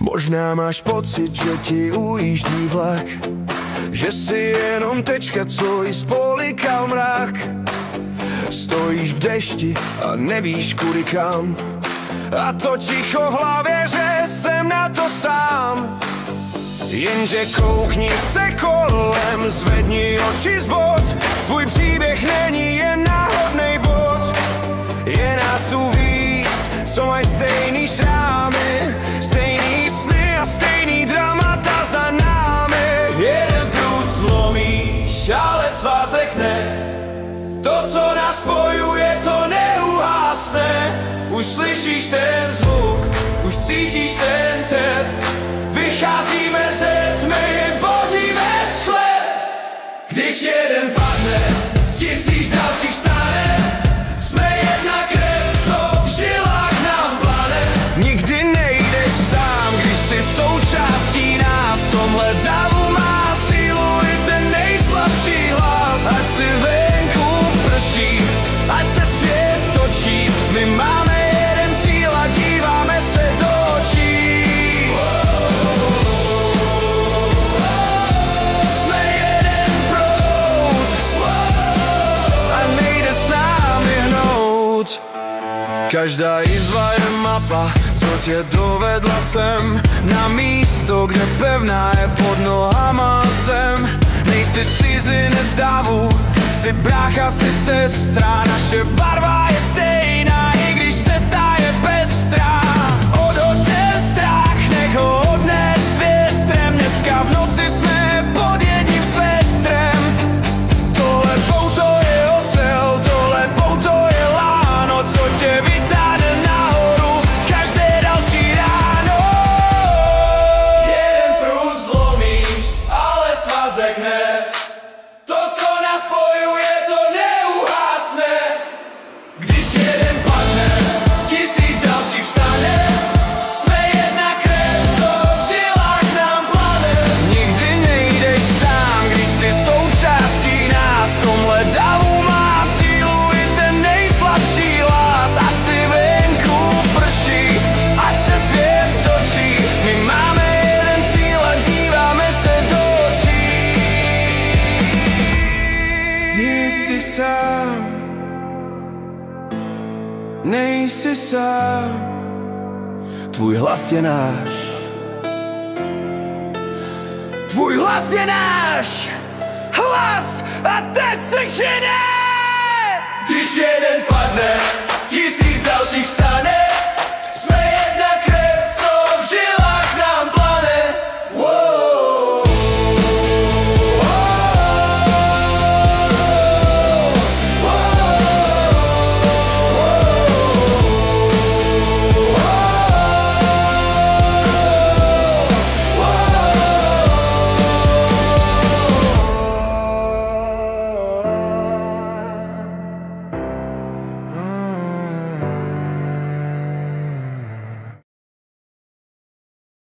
Možná máš pocit, že ti ujíždí vlak, že si jenom tečka, co ji spolikal mrak. Stojíš v dešti a nevíš kudy kam, a to ticho v hlavě, že jsem na to sám. Jenže koukni se kolem, zvedni oči z bod, tvůj příběh není jen náhodnej bod. Je nás tu víc, co mají stejný šrámy, stejný sny a stejný dramata za námi. Jeden prud zlomíš, ale svázek ne. To, co nás spojuje, to neuhasne. Už slyšíš ten zvuk, už cítíš ten tep. Vycházíme ze tmy, boříme sklep. Když jeden padne, tisíc dalších stane. Jsme jedna krev, co v žilách nám plane. Nikdy nejdeš sám, když jsi součástí nás. V tomhle davu má sílu i ten nejslabší hlas. Ať si venku prší, ať se svět točí. My máme jeden cíl a díváme se do očí. Jsme jeden proud a nejde s námi hnout. Každá jizva je mapa, co tě dovedla sem, na místo, kde pevná je pod nohama zem. Nejsi cizinec dávu, jsi brácha, jsi sestra. Naše barva je stejná, i když cesta je pestrá. Odhoď ten strach, nech ho odnést větrem. Dneska v noci jsme pod jedním svetrem. Tohle pouto je ocel, tohle pouto je láno, co tě vytáhne nahoru každé další ráno. Jeden prud zlomíš, ale svazek ne. To, co nás spojuje, to neuhasne. Když jeden padne, tisíc dalších vstane. Jsme jedna krev, co v žilách nám plane. Nikdy nejdeš sám, když jsi součástí nás. V tomhle davu má sílu i ten nejslabší hlas. Ať si venku prší, ať se svět točí. My máme jeden cíl a díváme se do očí. Nikdy sám, nejsi sám. Tvůj hlas je náš. Tvůj hlas je náš hlas a teď se chyne. Když jeden padne, tisíc dalších vstane.